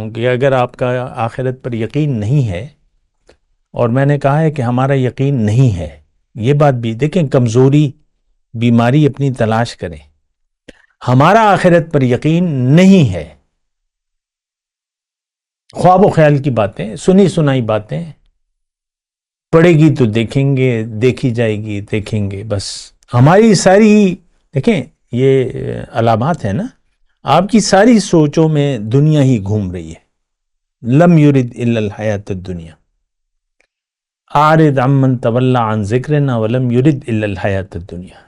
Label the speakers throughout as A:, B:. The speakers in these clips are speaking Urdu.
A: ہوں کہ اگر آپ کا آخرت پر یقین نہیں ہے، اور میں نے کہا ہے کہ ہمارا یقین نہیں ہے، یہ بات بھی دیکھیں، کمزوری بیماری اپنی تلاش کریں. ہمارا آخرت پر یقین نہیں ہے. خواب و خیال کی باتیں، سنی سنائی باتیں پڑے گی تو دیکھیں گے، دیکھی جائے گی دیکھیں گے، بس ہماری ساری دیکھیں یہ علامات ہیں نا، آپ کی ساری سوچوں میں دنیا ہی گھوم رہی ہے. لم یرد الا الحیات الدنیا، اعرض عمن تولی عن ذکرنا ولم یرد الا الحیات الدنیا.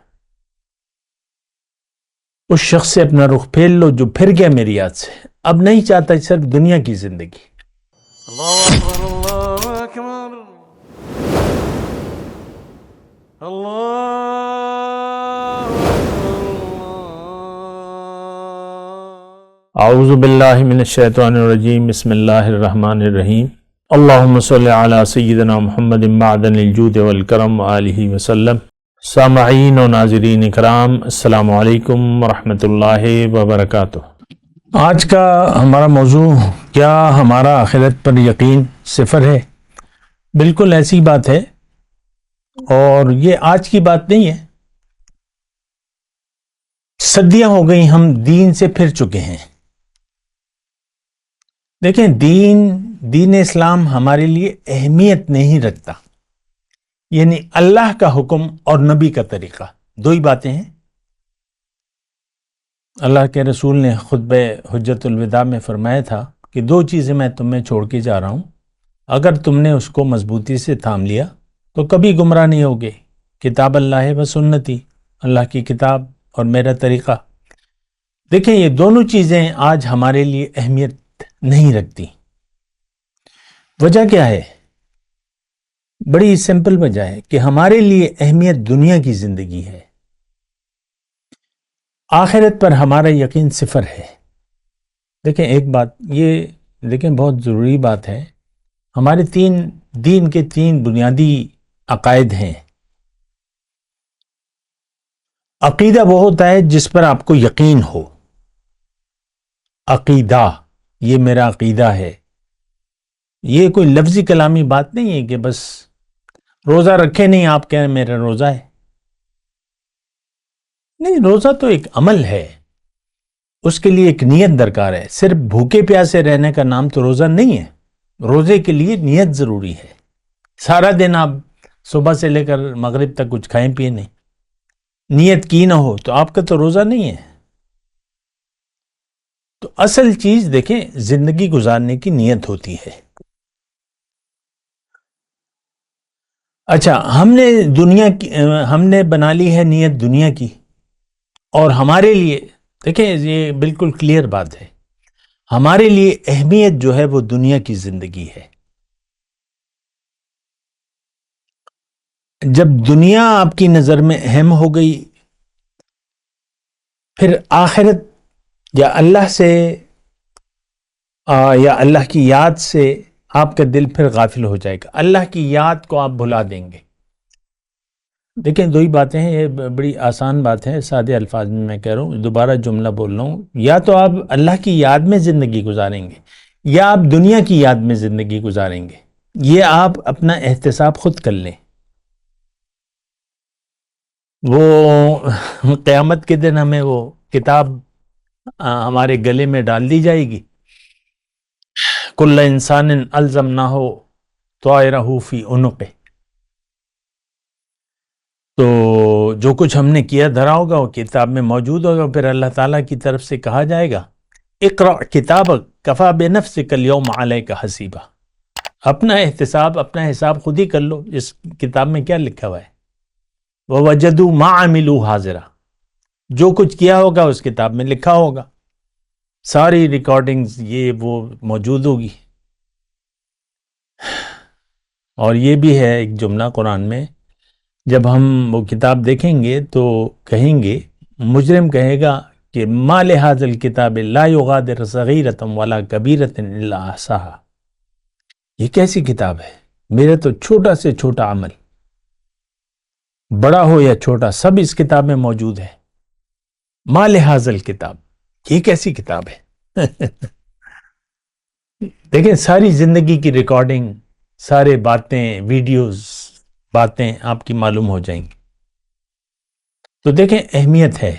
A: اس شخص سے اپنا رخ پھیر لو جو پھر گیا میری یاد سے، اب نہیں چاہتا صرف دنیا کی زندگی.
B: اللہ اکبر اللہ اکبر اللہ
A: اعوذ باللہ من الشیطان الرجیم، بسم اللہ الرحمن الرحیم. اللہم صلی علی سیدنا محمد معدن الجود والکرم وآلہ وسلم. سامعین و ناظرین اکرام، السلام علیکم ورحمۃ اللہ وبرکاتہ. آج کا ہمارا موضوع، کیا ہمارا آخرت پر یقین صفر ہے؟ بالکل ایسی بات ہے، اور یہ آج کی بات نہیں ہے. صدیاں ہو گئی ہم دین سے پھر چکے ہیں. دیکھیں، دین اسلام ہمارے لیے اہمیت نہیں رکھتا. یعنی اللہ کا حکم اور نبی کا طریقہ دو ہی باتیں ہیں. اللہ کے رسول نے خطبہ حجت الوداع میں فرمایا تھا کہ دو چیزیں میں تمہیں چھوڑ کے جا رہا ہوں، اگر تم نے اس کو مضبوطی سے تھام لیا تو کبھی گمراہ نہیں ہوگے. کتاب اللہ و سنتی، اللہ کی کتاب اور میرا طریقہ. دیکھیں، یہ دونوں چیزیں آج ہمارے لیے اہمیت نہیں رکھتی. وجہ کیا ہے؟ بڑی سمپل وجہ ہے کہ ہمارے لیے اہمیت دنیا کی زندگی ہے. آخرت پر ہمارا یقین صفر ہے. دیکھیں ایک بات یہ دیکھیں، بہت ضروری بات ہے. ہمارے دین کے تین بنیادی عقائد ہیں. عقیدہ وہ ہوتا ہے جس پر آپ کو یقین ہو. عقیدہ، یہ میرا عقیدہ ہے. یہ کوئی لفظی کلامی بات نہیں ہے کہ بس روزہ رکھے نہیں آپ کہیں میرا روزہ ہے. نہیں، روزہ تو ایک عمل ہے، اس کے لیے ایک نیت درکار ہے. صرف بھوکے پیاسے رہنے کا نام تو روزہ نہیں ہے. روزے کے لیے نیت ضروری ہے. سارا دن آپ صبح سے لے کر مغرب تک کچھ کھائیں پیے نہیں، نیت کی نہ ہو تو آپ کا تو روزہ نہیں ہے. تو اصل چیز دیکھیں، زندگی گزارنے کی نیت ہوتی ہے. اچھا، ہم نے بنا لی ہے نیت دنیا کی، اور ہمارے لیے دیکھیں یہ بالکل کلیئر بات ہے، ہمارے لیے اہمیت جو ہے وہ دنیا کی زندگی ہے. جب دنیا آپ کی نظر میں اہم ہو گئی، پھر آخرت یا اللہ سے یا اللہ کی یاد سے آپ کا دل پھر غافل ہو جائے گا. اللہ کی یاد کو آپ بھلا دیں گے. دیکھیں دو ہی باتیں ہیں، یہ بڑی آسان بات ہے، سادے الفاظ میں کہہ رہا ہوں، دوبارہ جملہ بول رہا ہوں. یا تو آپ اللہ کی یاد میں زندگی گزاریں گے، یا آپ دنیا کی یاد میں زندگی گزاریں گے. یہ آپ اپنا احتساب خود کر لیں. وہ قیامت کے دن ہمیں وہ کتاب ہمارے گلے میں ڈال دی جائے گی، کل انسان الزمناہ طائرہ فی عنقہ. تو جو کچھ ہم نے کیا دھرا ہوگا وہ کتاب میں موجود ہوگا. پھر اللہ تعالیٰ کی طرف سے کہا جائے گا، اقرأ کتابک کفی بنفسک اليوم علیک حسیبا. اپنا احتساب، اپنا حساب خود ہی کر لو، اس کتاب میں کیا لکھا ہوا ہے. ووجدوا ما عملوا حاضرا، جو کچھ کیا ہوگا اس کتاب میں لکھا ہوگا، ساری ریکارڈنگز یہ وہ موجود ہوگی. اور یہ بھی ہے ایک جملہ قرآن میں، جب ہم وہ کتاب دیکھیں گے تو کہیں گے، مجرم کہے گا کہ ما لہذا الکتاب لا یغادر صغیرۃ ولا کبیرۃ الا احصاها. یہ کیسی کتاب ہے، میرا تو چھوٹا سے چھوٹا عمل، بڑا ہو یا چھوٹا، سب اس کتاب میں موجود ہے. ما لہذا الکتاب، یہ کیسی کتاب ہے. دیکھیں ساری زندگی کی ریکارڈنگ، سارے باتیں، ویڈیوز، باتیں آپ کی معلوم ہو جائیں گی. تو دیکھیں اہمیت ہے.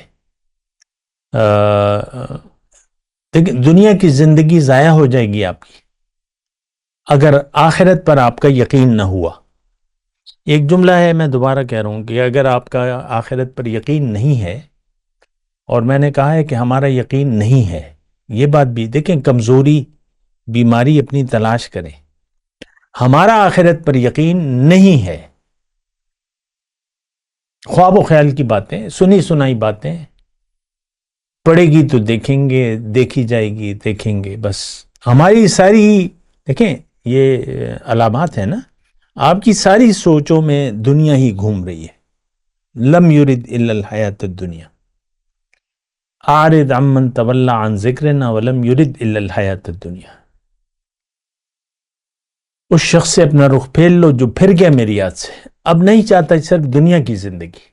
A: دیکھیں دنیا کی زندگی ضائع ہو جائے گی آپ کی اگر آخرت پر آپ کا یقین نہ ہوا. ایک جملہ ہے، میں دوبارہ کہہ رہا ہوں کہ اگر آپ کا آخرت پر یقین نہیں ہے، اور میں نے کہا ہے کہ ہمارا یقین نہیں ہے، یہ بات بھی دیکھیں، کمزوری، بیماری اپنی تلاش کریں. ہمارا آخرت پر یقین نہیں ہے. خواب و خیال کی باتیں، سنی سنائی باتیں پڑے گی تو دیکھیں گے، دیکھی جائے گی، دیکھیں گے، بس. ہماری ساری، دیکھیں یہ علامات ہیں نا، آپ کی ساری سوچوں میں دنیا ہی گھوم رہی ہے. لم یرد الا الحیات الدنیا، اعرض عمن تولی عن ذکرنا ولم یرد الا الحیات الدنیا. اس شخص سے اپنا رخ پھیر لو جو پھر گیا میری یاد سے، اب نہیں چاہتا صرف دنیا کی زندگی.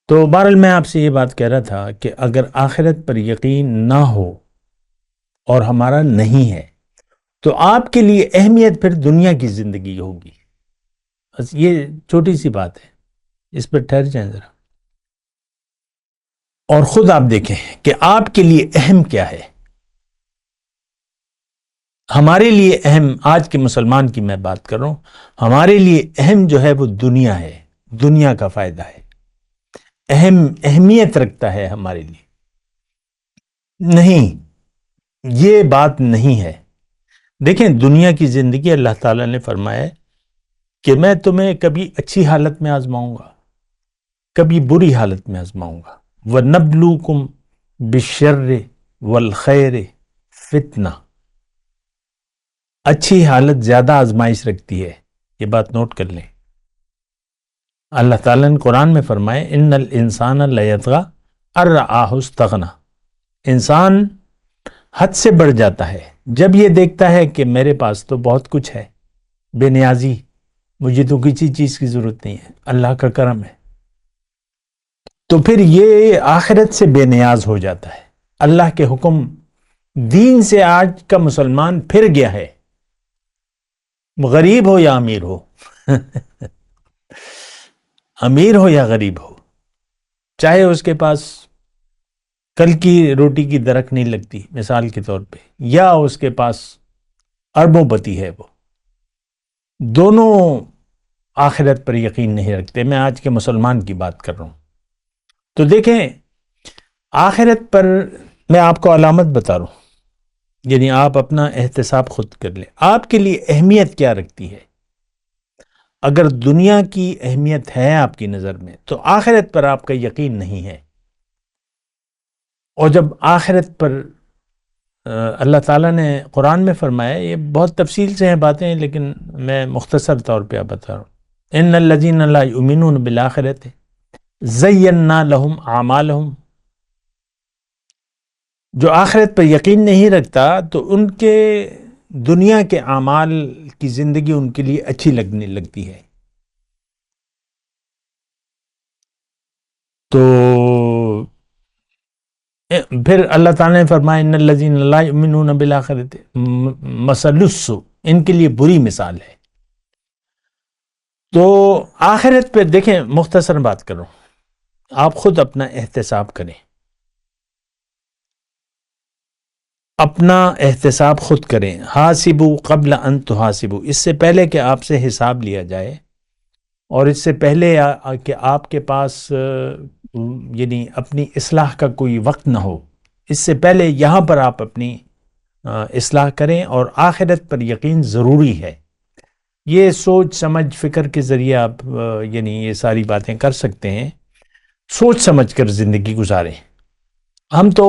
A: تو بہرحال میں آپ سے یہ بات کہہ رہا تھا کہ اگر آخرت پر یقین نہ ہو اور ہمارا نہیں ہے تو آپ کے لیے اہمیت پھر دنیا کی زندگی ہوگی. بس یہ چھوٹی سی بات ہے، اس پر ٹھہر جائیں ذرا اور خود آپ دیکھیں کہ آپ کے لیے اہم کیا ہے. ہمارے لیے اہم، آج کے مسلمان کی میں بات کر رہا ہوں، ہمارے لیے اہم جو ہے وہ دنیا ہے، دنیا کا فائدہ ہے، اہمیت رکھتا ہے ہمارے لیے. نہیں، یہ بات نہیں ہے. دیکھیں دنیا کی زندگی، اللہ تعالیٰ نے فرمایا ہے کہ میں تمہیں کبھی اچھی حالت میں آزماؤں گا، کبھی بری حالت میں آزماؤں گا. وَنَبْلُوكُمْ بِالشَّرِّ وَالْخَيْرِ فِتْنَةً. اچھی حالت زیادہ آزمائش رکھتی ہے، یہ بات نوٹ کر لیں. اللہ تعالیٰ نے قرآن میں فرمائے ان الانسان لیطغی ان رآہ استغنی. انسان حد سے بڑھ جاتا ہے جب یہ دیکھتا ہے کہ میرے پاس تو بہت کچھ ہے، بے نیازی، مجھے تو کسی چیز کی ضرورت نہیں ہے، اللہ کا کرم ہے. تو پھر یہ آخرت سے بے نیاز ہو جاتا ہے. اللہ کے حکم، دین سے آج کا مسلمان پھر گیا ہے، غریب ہو یا امیر ہو امیر ہو یا غریب ہو، چاہے اس کے پاس کل کی روٹی کی درخت نہیں لگتی مثال کے طور پہ، یا اس کے پاس اربوں پتی ہے، وہ دونوں آخرت پر یقین نہیں رکھتے. میں آج کے مسلمان کی بات کر رہا ہوں. تو دیکھیں آخرت پر میں آپ کو علامت بتا رہا ہوں، یعنی آپ اپنا احتساب خود کر لیں. آپ کے لیے اہمیت کیا رکھتی ہے؟ اگر دنیا کی اہمیت ہے آپ کی نظر میں تو آخرت پر آپ کا یقین نہیں ہے. اور جب آخرت پر اللہ تعالیٰ نے قرآن میں فرمایا، یہ بہت تفصیل سے ہیں باتیں لیکن میں مختصر طور پہ آپ بتا رہا ہوں. ان الذین لا یؤمنون بالآخرۃ زینا لہم اعمالہم. جو آخرت پر یقین نہیں رکھتا تو ان کے دنیا کے اعمال کی زندگی ان کے لیے اچھی لگنے لگتی ہے. تو پھر اللہ تعالیٰ نے فرمایا ان الذین لا یؤمنون بالآخرۃ مثل السوء، ان کے لیے بری مثال ہے. تو آخرت پہ دیکھیں، مختصر بات کر رہا ہوں، آپ خود اپنا احتساب کریں، اپنا احتساب خود کریں. حاسبوا قبل ان تحاسبوا، اس سے پہلے کہ آپ سے حساب لیا جائے اور اس سے پہلے کہ آپ کے پاس یعنی اپنی اصلاح کا کوئی وقت نہ ہو، اس سے پہلے یہاں پر آپ اپنی اصلاح کریں. اور آخرت پر یقین ضروری ہے. یہ سوچ سمجھ فکر کے ذریعے آپ یعنی یہ ساری باتیں کر سکتے ہیں. سوچ سمجھ کر زندگی گزاریں. ہم تو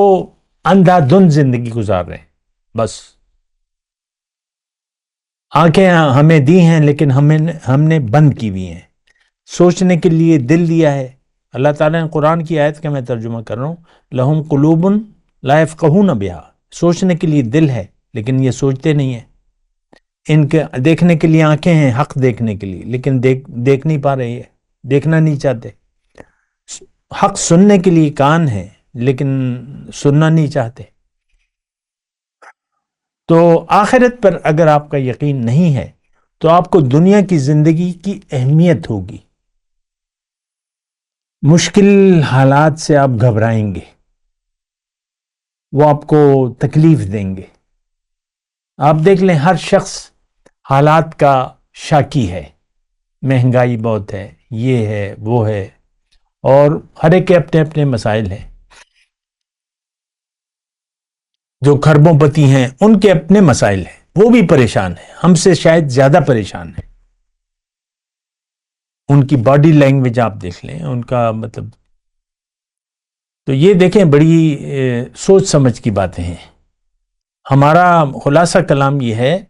A: اندھا دھند زندگی گزار رہے ہیں، بس آنکھیں ہمیں دی ہیں لیکن ہم نے بند کی ہوئی ہیں. سوچنے کے لیے دل دیا ہے. اللہ تعالیٰ نے قرآن کی آیت کا میں ترجمہ کر رہا ہوں، لہم قلوب لا یفقہون بہا. سوچنے کے لیے دل ہے لیکن یہ سوچتے نہیں ہیں. ان کے دیکھنے کے لیے آنکھیں ہیں، حق دیکھنے کے لیے، لیکن دیکھ نہیں پا رہے ہیں، دیکھنا نہیں چاہتے. حق سننے کے لیے کان ہیں لیکن سننا نہیں چاہتے. تو آخرت پر اگر آپ کا یقین نہیں ہے تو آپ کو دنیا کی زندگی کی اہمیت ہوگی. مشکل حالات سے آپ گھبرائیں گے، وہ آپ کو تکلیف دیں گے. آپ دیکھ لیں ہر شخص حالات کا شاکی ہے، مہنگائی بہت ہے، یہ ہے وہ ہے، اور ہر ایک کے اپنے اپنے مسائل ہیں. جو کھربوں پتی ہیں ان کے اپنے مسائل ہیں، وہ بھی پریشان ہیں، ہم سے شاید زیادہ پریشان ہیں. ان کی باڈی لینگویج آپ دیکھ لیں، ان کا مطلب. تو یہ دیکھیں بڑی سوچ سمجھ کی باتیں ہیں. ہمارا خلاصہ کلام یہ ہے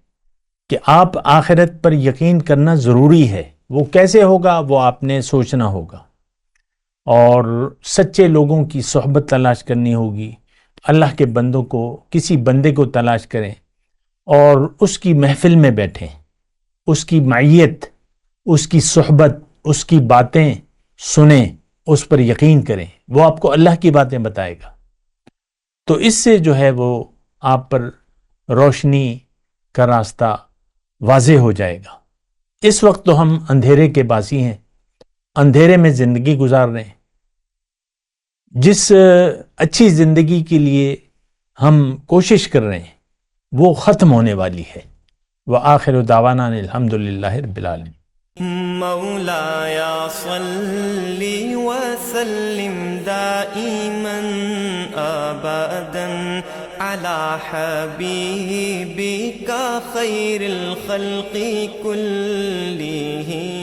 A: کہ آپ آخرت پر یقین کرنا ضروری ہے. وہ کیسے ہوگا وہ آپ نے سوچنا ہوگا، اور سچے لوگوں کی صحبت تلاش کرنی ہوگی. اللہ کے بندوں کو، کسی بندے کو تلاش کریں اور اس کی محفل میں بیٹھیں، اس کی معیت، اس کی صحبت، اس کی باتیں سنیں، اس پر یقین کریں. وہ آپ کو اللہ کی باتیں بتائے گا. تو اس سے جو ہے وہ آپ پر روشنی کا راستہ واضح ہو جائے گا. اس وقت تو ہم اندھیرے کے باسی ہیں، اندھیرے میں زندگی گزار رہے ہیں. جس اچھی زندگی کے لیے ہم کوشش کر رہے ہیں وہ ختم ہونے والی ہے. وآخر دعوانا الحمدللہ رب العالمین.
C: مولاي صل وسلم دائما ابدا على حبيبك خير الخلق كلهم.